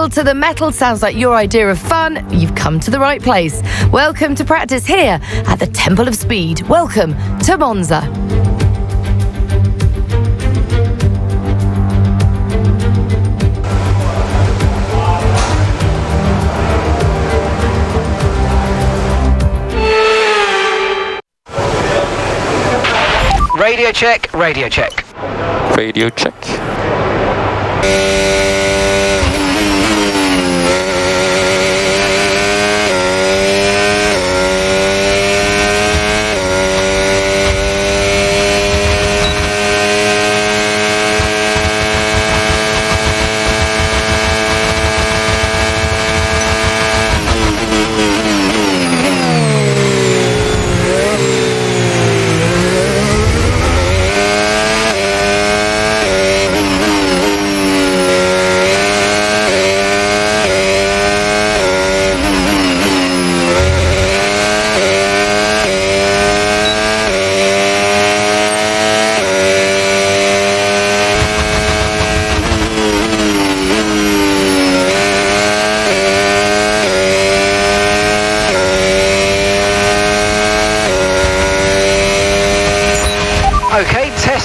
Pedal to the metal sounds like your idea of fun. You've come to the right place. Welcome to practice here at the Temple of Speed. Welcome to Monza. Radio check, radio check. Radio check.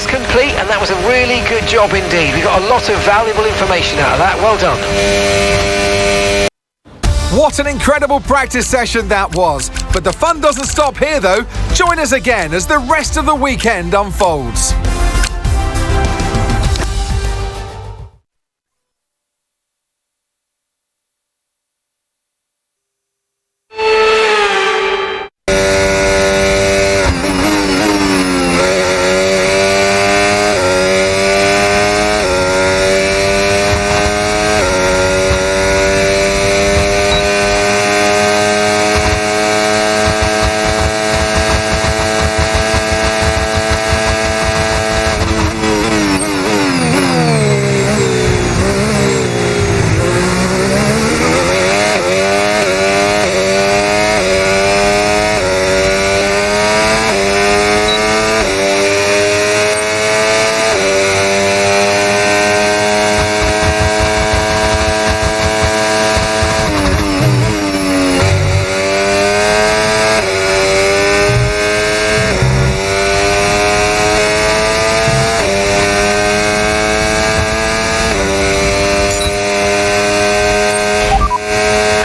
Complete, and that was a really good job indeed. We got a lot of valuable information out of that. Well done. What an incredible practice session that was. But the fun doesn't stop here though. Join us again as the rest of the weekend unfolds.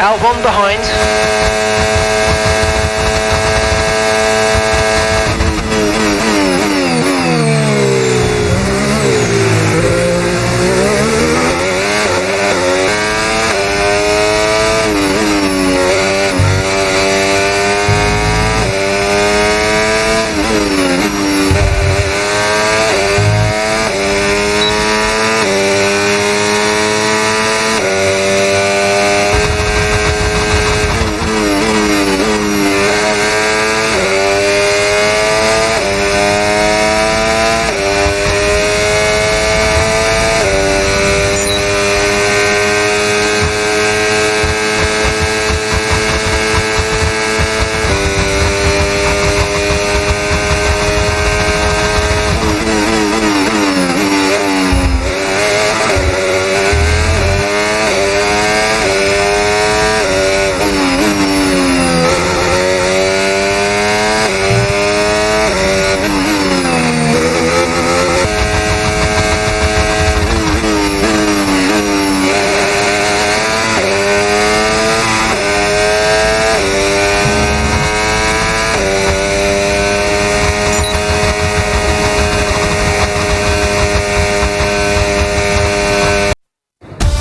Albon behind.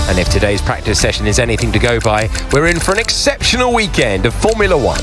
And if today's practice session is anything to go by, we're in for an exceptional weekend of Formula One.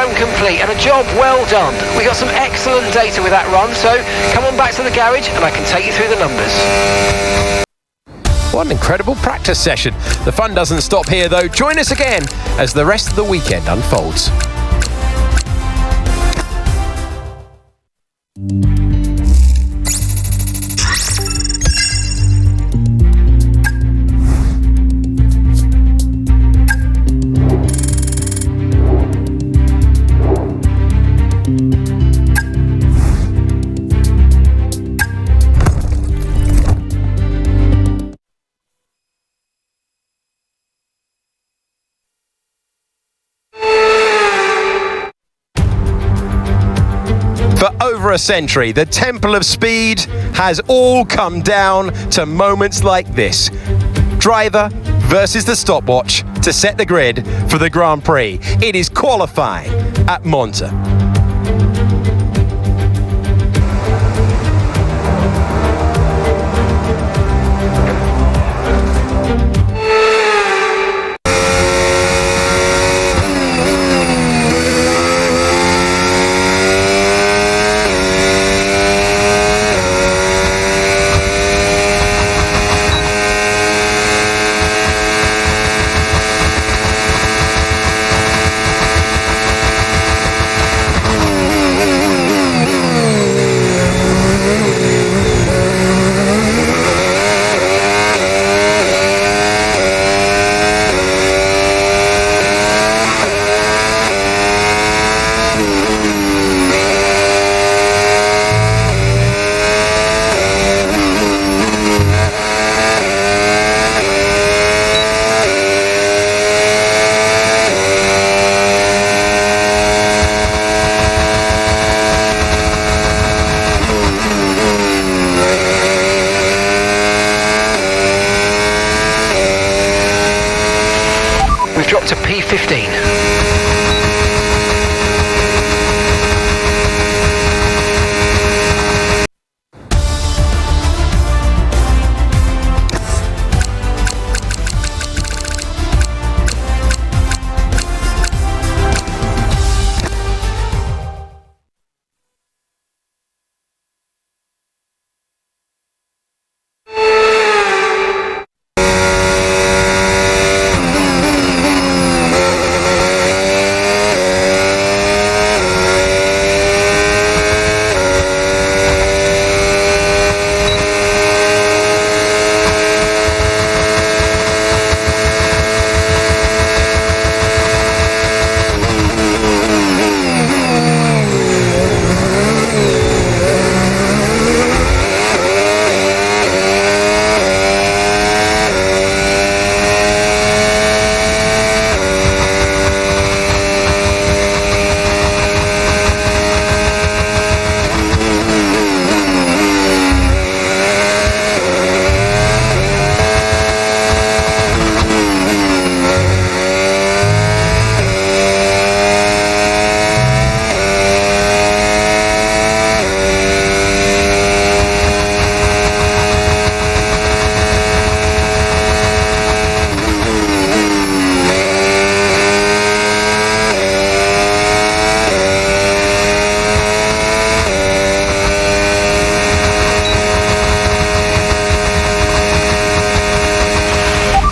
run complete and a job well done. We got some excellent data with that run, so come on back to the garage and I can take you through the numbers. What an incredible practice session. The fun doesn't stop here though. Join us again as the rest of the weekend unfolds. For over a century, the Temple of Speed has all come down to moments like this. Driver versus the stopwatch to set the grid for the Grand Prix. It is qualifying at Monza. Dropped to P15.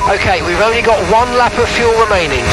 Okay, we've only got one lap of fuel remaining.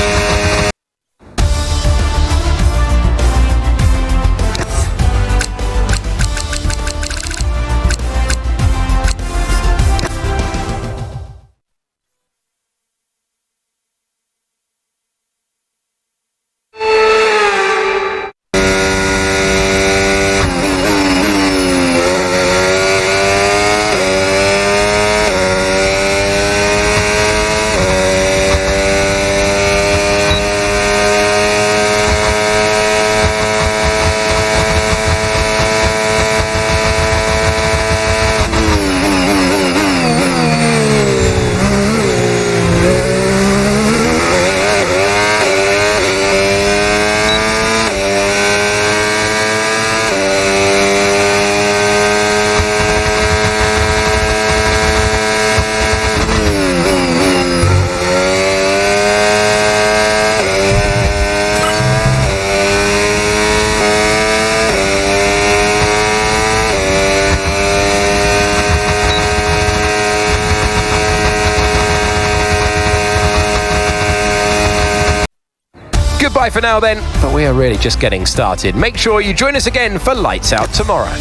Goodbye for now then, but we are really just getting started. Make sure you join us again for Lights Out tomorrow.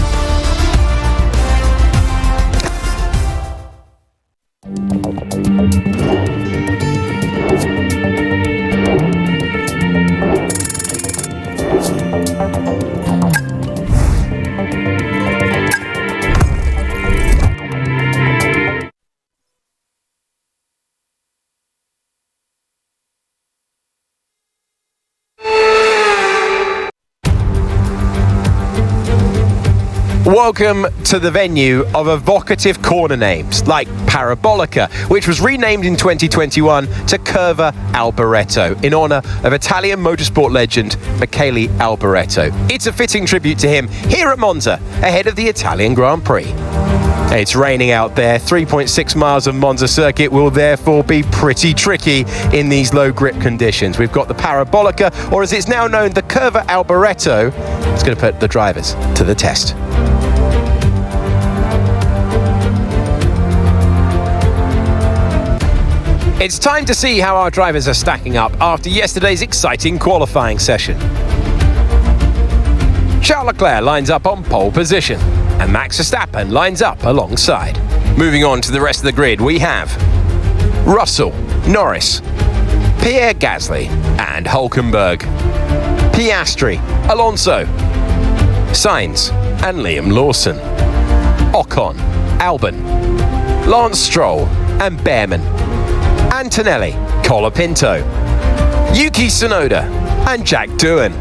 Welcome to the venue of evocative corner names like Parabolica, which was renamed in 2021 to Curva Alboreto in honour of Italian motorsport legend Michele Alboreto. It's a fitting tribute to him here at Monza, ahead of the Italian Grand Prix. It's raining out there. 3.6 miles of Monza circuit will therefore be pretty tricky in these low grip conditions. We've got the Parabolica, or as it's now known, the Curva Alboreto. It's going to put the drivers to the test. It's time to see how our drivers are stacking up after yesterday's exciting qualifying session. Charles Leclerc lines up on pole position, and Max Verstappen lines up alongside. Moving on to the rest of the grid, we have Russell, Norris, Pierre Gasly, and Hülkenberg, Piastri, Alonso, Sainz, and Liam Lawson, Ocon, Albon, Lance Stroll, and Behrman, Antonelli, Colapinto, Yuki Tsunoda, and Jack Doohan.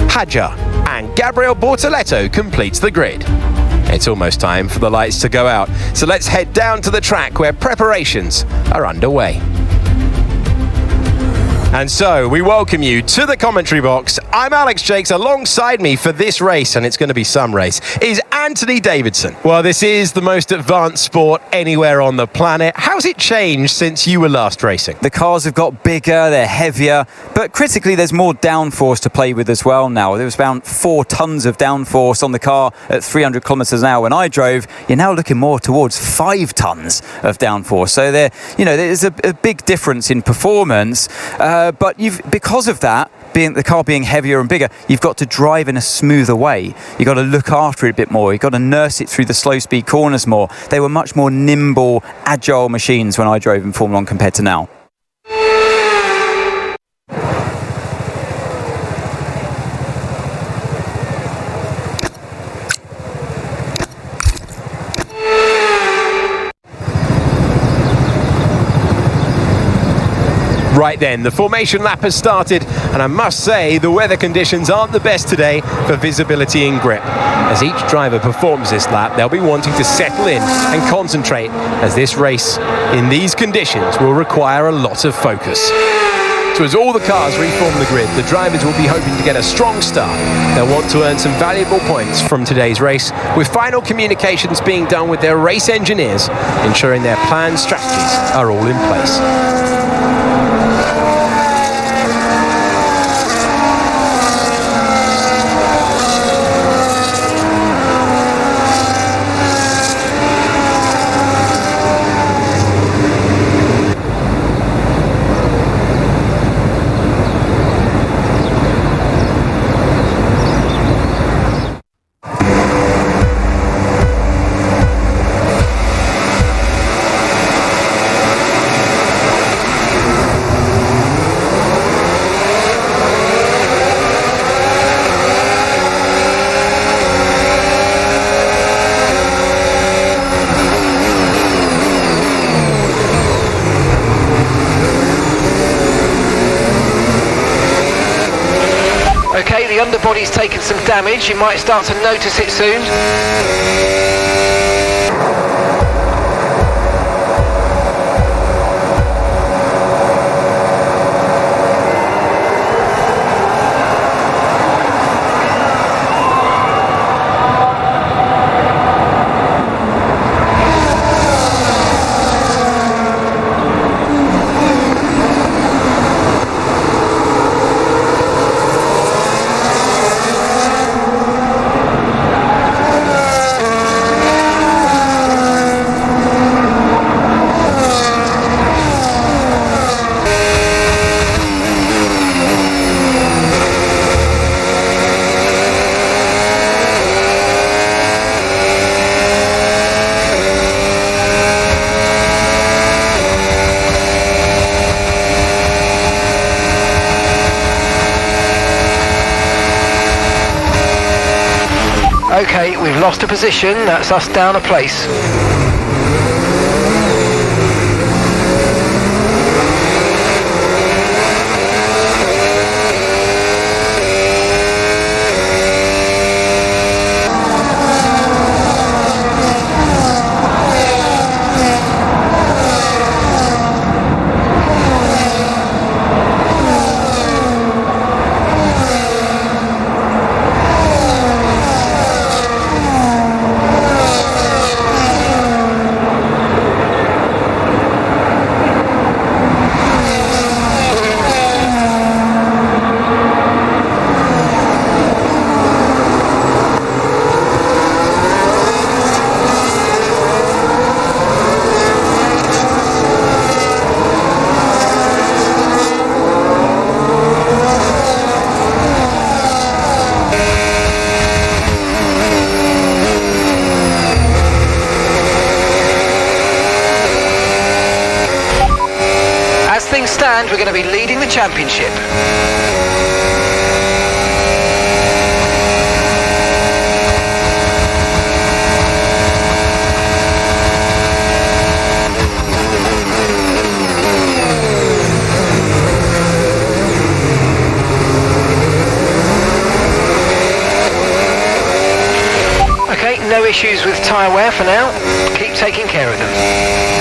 Hadjar and Gabriel Bortoleto completes the grid. It's almost time for the lights to go out, so let's head down to the track where preparations are underway. And so we welcome you to the commentary box. I'm Alex Jakes. Alongside me for this race, and it's going to be some race, is Anthony Davidson. Well, this is the most advanced sport anywhere on the planet. How's it changed since you were last racing? The cars have got bigger, they're heavier, but critically there's more downforce to play with as well now. There was about 4 tons of downforce on the car at 300 kilometres an hour when I drove. You're now looking more towards 5 tons of downforce. So there's a big difference in performance. But because of that, the car being heavier and bigger, you've got to drive in a smoother way. You've got to look after it a bit more. You've got to nurse it through the slow speed corners more. They were much more nimble, agile machines when I drove in Formula 1 compared to now. Right then, the formation lap has started, and I must say the weather conditions aren't the best today for visibility and grip. As each driver performs this lap, they'll be wanting to settle in and concentrate, as this race in these conditions will require a lot of focus. So as all the cars reform the grid, the drivers will be hoping to get a strong start. They'll want to earn some valuable points from today's race, with final communications being done with their race engineers, ensuring their planned strategies are all in place. Okay, the underbody's taken some damage. You might start to notice it soon. lost a position, that's us down a place. Things stand, we're going to be leading the championship. Okay, no issues with tyre wear for now. Keep taking care of them.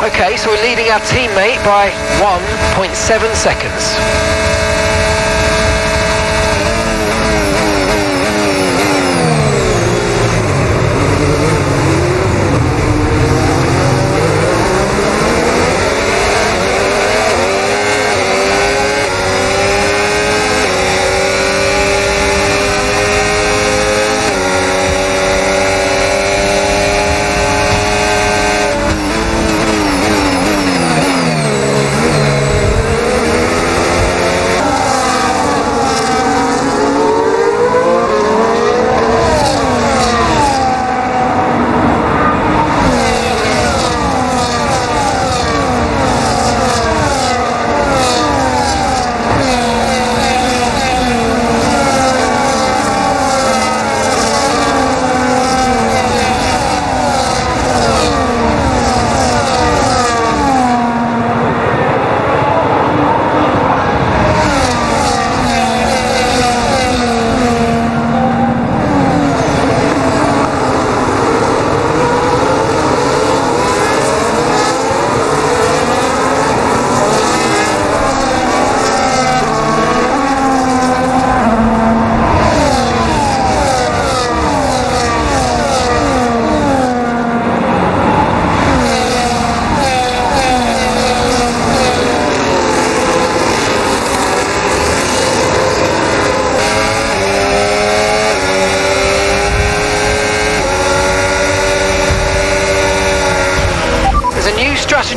Okay, so we're leading our teammate by 1.7 seconds.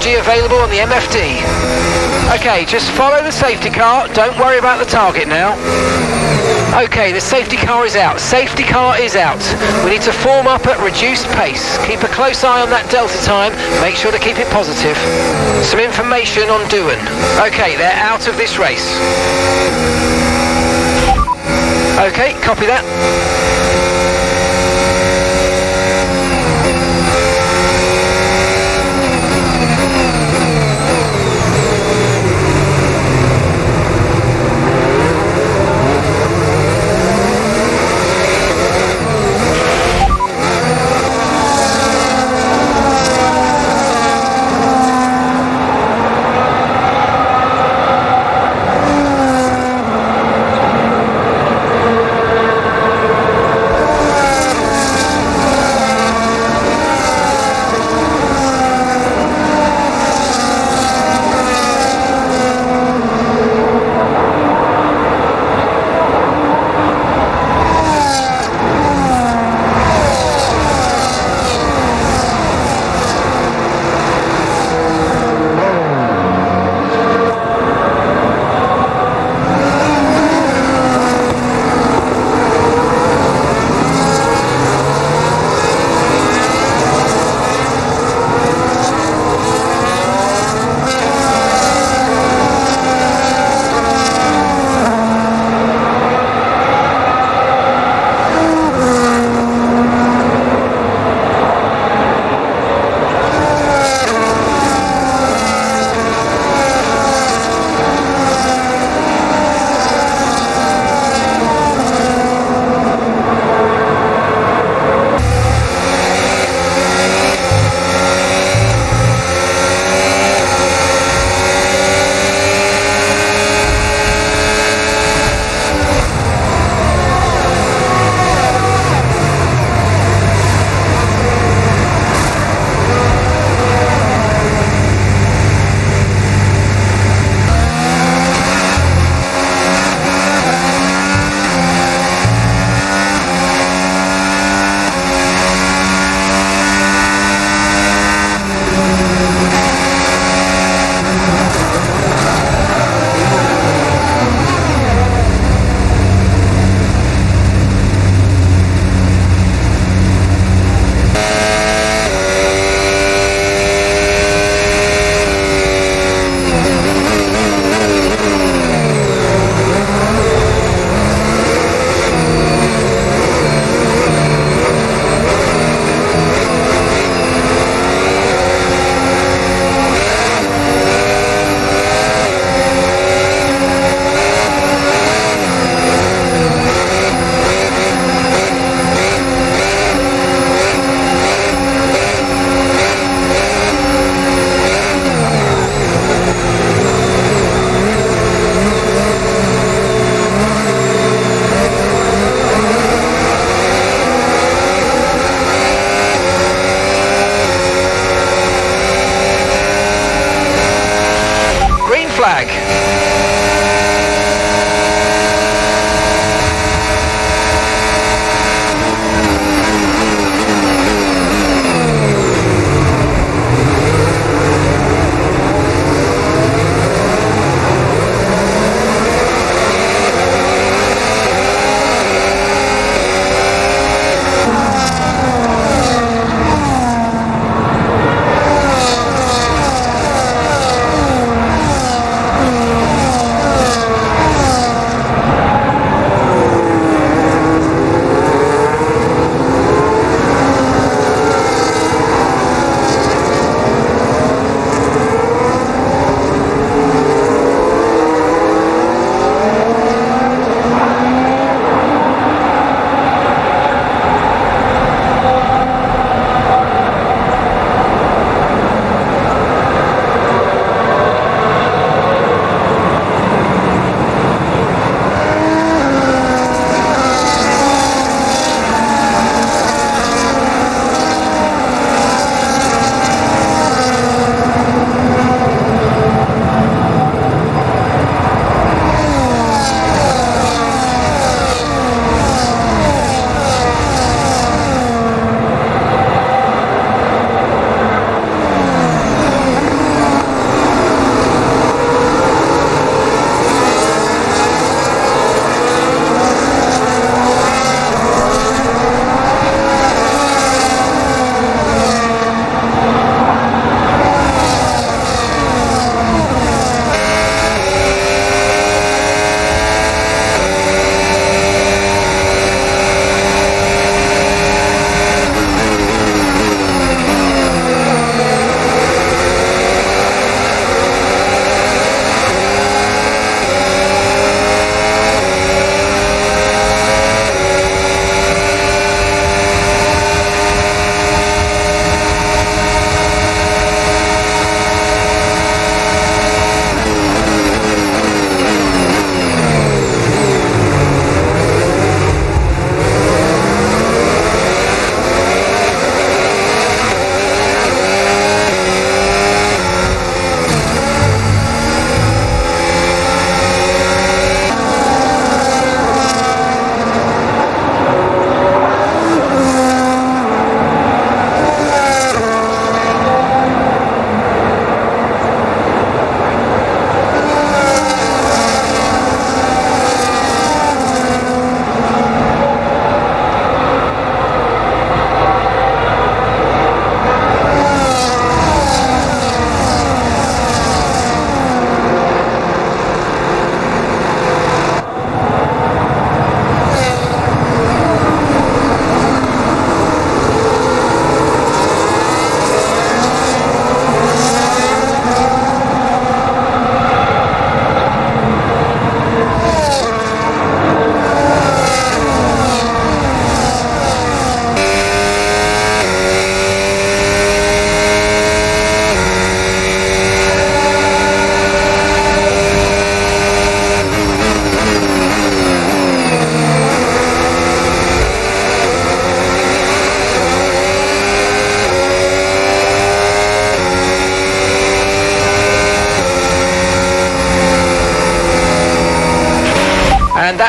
energy available on the MFD. Okay, just follow the safety car. Don't worry about the target now. Okay, the safety car is out. Safety car is out. We need to form up at reduced pace. Keep a close eye on that delta time. Make sure to keep it positive. Some information on Doohan. Okay, they're out of this race. Okay, copy that.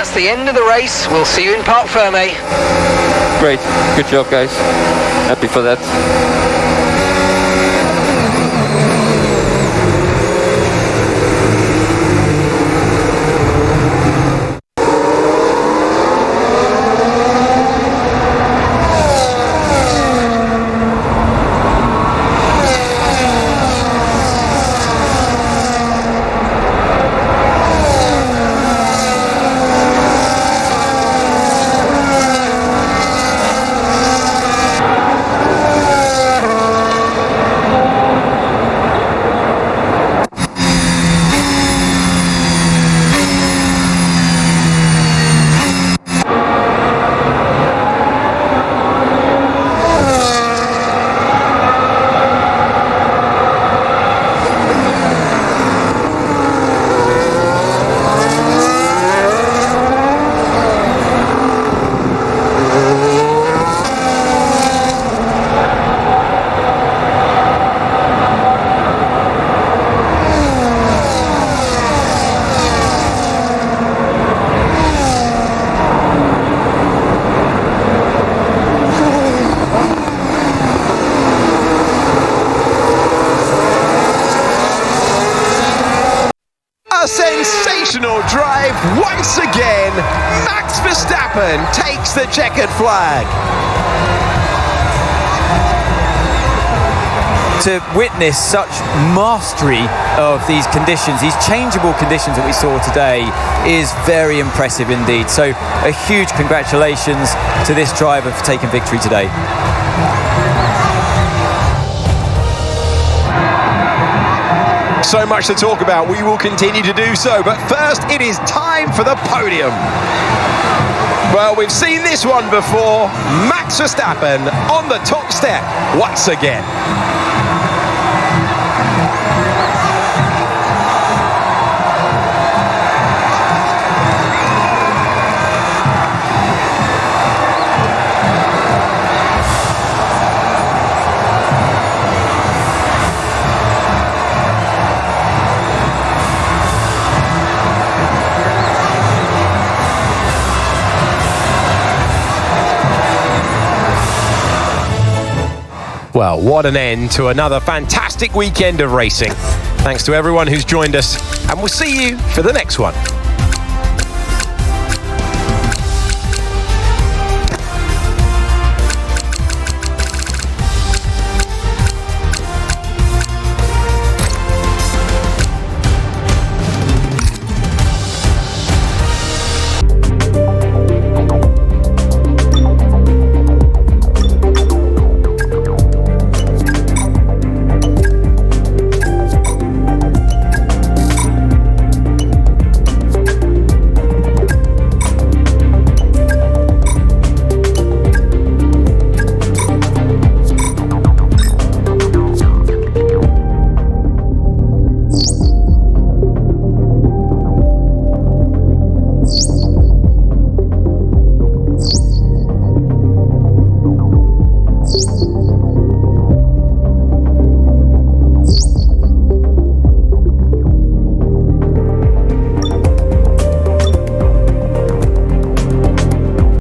that's the end of the race. We'll see you in Parc Fermé. Great, good job guys, happy for that. A sensational drive once again. Max Verstappen takes the checkered flag. To witness such mastery of these conditions, these changeable conditions that we saw today, is very impressive indeed. So a huge congratulations to this driver for taking victory today. So much to talk about. We will continue to do so. But first, it is time for the podium. Well, we've seen this one before. Max Verstappen on the top step once again. Well, what an end to another fantastic weekend of racing. Thanks to everyone who's joined us, and we'll see you for the next one.